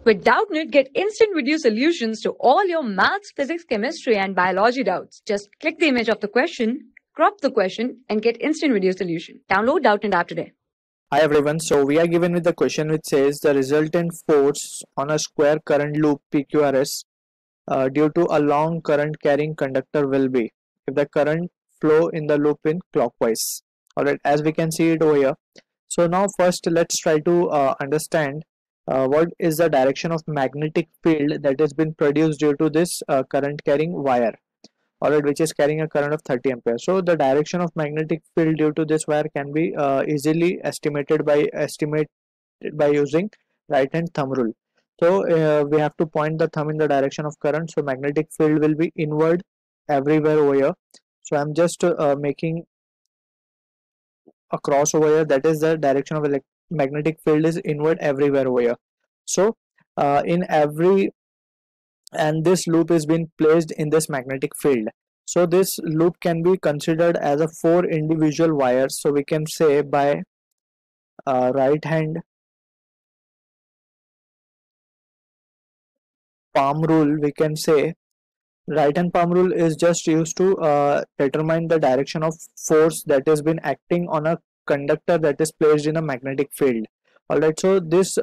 With Doubtnut, get instant video solutions to all your maths, physics, chemistry, and biology doubts. Just click the image of the question, crop the question, and get instant video solution. Download Doubtnut app today. Hi everyone, so we are given with the question which says the resultant force on a square current loop PQRS due to a long current carrying conductor will be if the current flow in the loop in clockwise. Alright, as we can see it over here. So now first let's try to understand what is the direction of magnetic field that has been produced due to this current carrying wire. Alright, which is carrying a current of 30 ampere. So the direction of magnetic field due to this wire can be easily estimated by using right hand thumb rule. So we have to point the thumb in the direction of current. So magnetic field will be inward everywhere over here. So I'm just making a cross over here. That is the direction of magnetic field is inward everywhere over here. So in every and this loop is being placed in this magnetic field. So this loop can be considered as a 4 individual wires. So we can say by right hand palm rule, we can say right hand palm rule is just used to determine the direction of force that has been acting on a conductor that is placed in a magnetic field. Alright, so this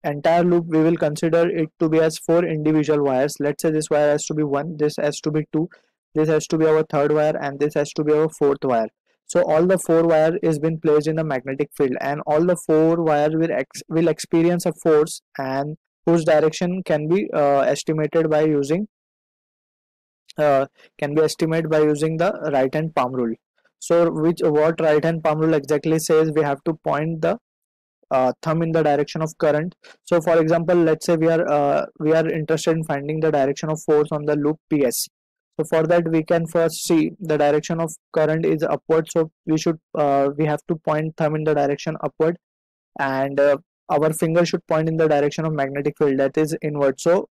entire loop we will consider it to be as 4 individual wires. Let's say this wire has to be 1, this has to be 2, this has to be our 3rd wire, and this has to be our 4th wire. So all the 4 wire is been placed in the magnetic field, and all the 4 wires will experience a force, and whose direction can be estimated by using the right hand palm rule. So what right hand palm rule exactly says, we have to point the thumb in the direction of current. So for example, let's say we are interested in finding the direction of force on the loop PS. So for that we can first see the direction of current is upward, so we have to point thumb in the direction upward, and our finger should point in the direction of magnetic field, that is inward. So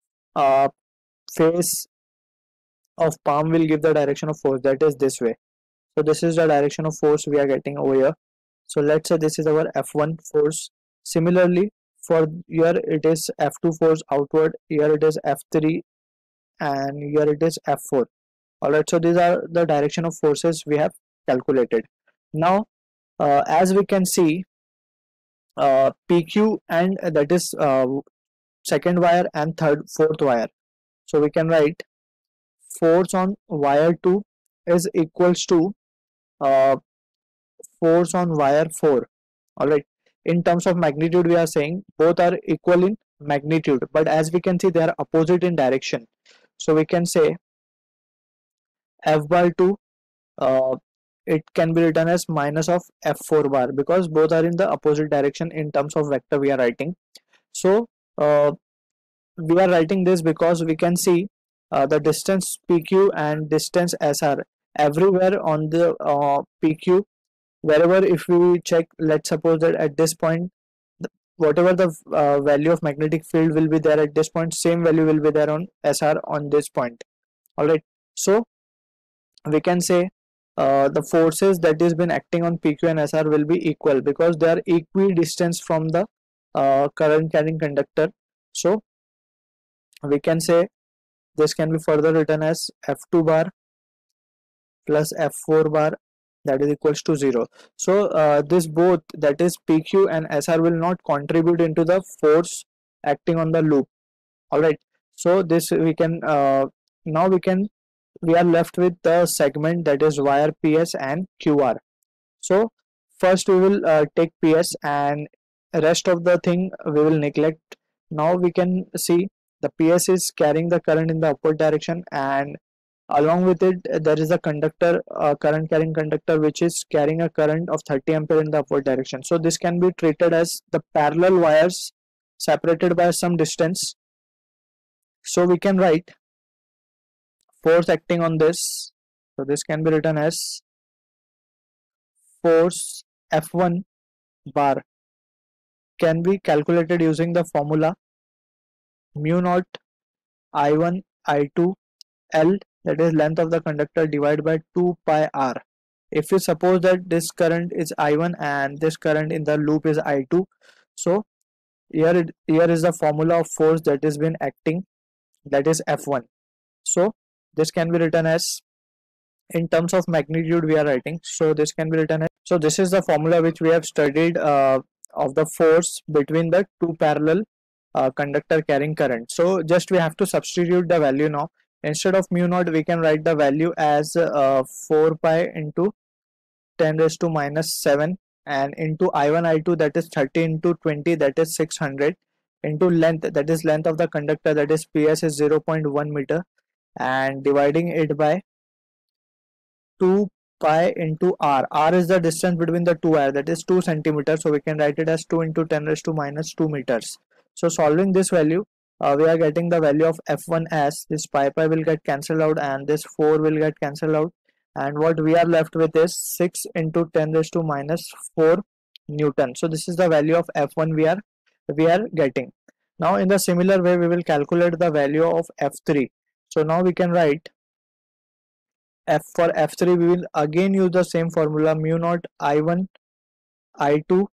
face of palm will give the direction of force, that is this way. So this is the direction of force we are getting over here. So let's say this is our F1 force. Similarly, for here it is F2 force outward, here it is F3, and here it is F4. Alright, so these are the direction of forces we have calculated. Now as we can see, PQ, and that is 2nd wire and 4th wire. So we can write force on wire 2 is equals to force on wire 4. Alright, in terms of magnitude we are saying both are equal in magnitude, but as we can see they are opposite in direction. So we can say F bar 2 it can be written as minus of F4 bar, because both are in the opposite direction in terms of vector we are writing. So we are writing this because we can see the distance PQ and distance SR everywhere on the PQ. Wherever if we check, let's suppose that at this point whatever the value of magnetic field will be there at this point, same value will be there on SR on this point. Alright, so we can say the forces that is been acting on PQ and SR will be equal because they are equidistant from the current carrying conductor. So we can say this can be further written as F2 bar plus F4 bar, that is equals to 0. So this both, that is PQ and SR, will not contribute into the force acting on the loop. Alright, so this we can now we are left with the segment, that is wire PS and QR. So first we will take PS, and rest of the thing we will neglect. Now we can see the PS is carrying the current in the upward direction, and along with it there is a conductor, current carrying conductor, which is carrying a current of 30 ampere in the upward direction. So this can be treated as the parallel wires separated by some distance. So we can write force acting on this. So this can be written as force F1 bar can be calculated using the formula mu naught I1 I2 L, that is length of the conductor, divided by 2 pi r. If you suppose that this current is I1 and this current in the loop is I2, so here is the formula of force that is been acting, that is F1. So this can be written as, in terms of magnitude we are writing, so this can be written as, so this is the formula which we have studied of the force between the two parallel conductor carrying current. So just we have to substitute the value now. Instead of mu naught, we can write the value as 4 pi into 10 raised to minus 7, and into I1 I2, that is 30 into 20, that is 600, into length, that is length of the conductor, that is PS is 0.1 meter, and dividing it by 2 pi into r. R is the distance between the two wires, that is 2 centimeters, so we can write it as 2 into 10 raised to minus 2 meters. So solving this value, we are getting the value of F1 as, this pi will get cancelled out and this 4 will get cancelled out, and what we are left with is 6 into 10 raised to minus 4 Newton. So this is the value of F1 we are getting. Now in the similar way we will calculate the value of F3. So now we can write for F3, we will again use the same formula, mu naught I1 I2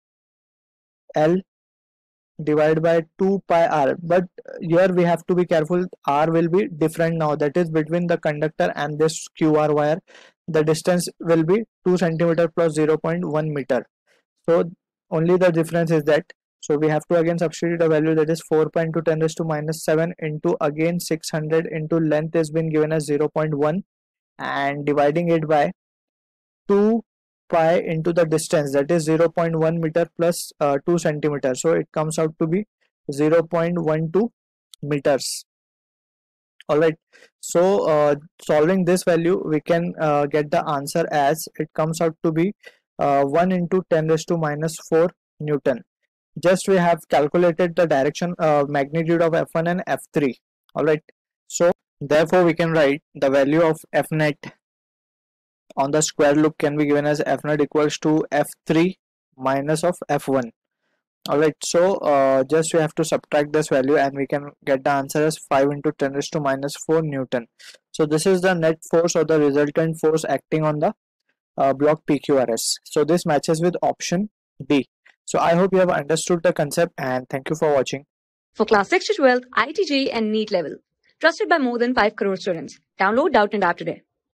L divided by 2 pi r, but here we have to be careful, r will be different now, that is between the conductor and this QR wire the distance will be 2 centimeter plus 0.1 meter. So only the difference is that, so we have to again substitute a value, that is 4 pi into 10 raised to minus 7 into again 600 into length has been given as 0.1, and dividing it by 2 pi into the distance, that is 0.1 meter plus 2 centimeters, so it comes out to be 0.12 meters. Alright, so solving this value we can get the answer as, it comes out to be 1 into 10 raised to minus 4 Newton. Just we have calculated the direction magnitude of F1 and F3. Alright, so therefore we can write the value of F net on the square loop can be given as F net equals to F3 minus of F1. Alright, so just we have to subtract this value and we can get the answer as 5 into 10 raised to minus 4 Newton. So this is the net force or the resultant force acting on the block PQRS. So this matches with option D. So I hope you have understood the concept, and thank you for watching. For class 6 to 12, IIT JEE and NEET level. Trusted by more than 5 crore students. Download Doubtnut App today.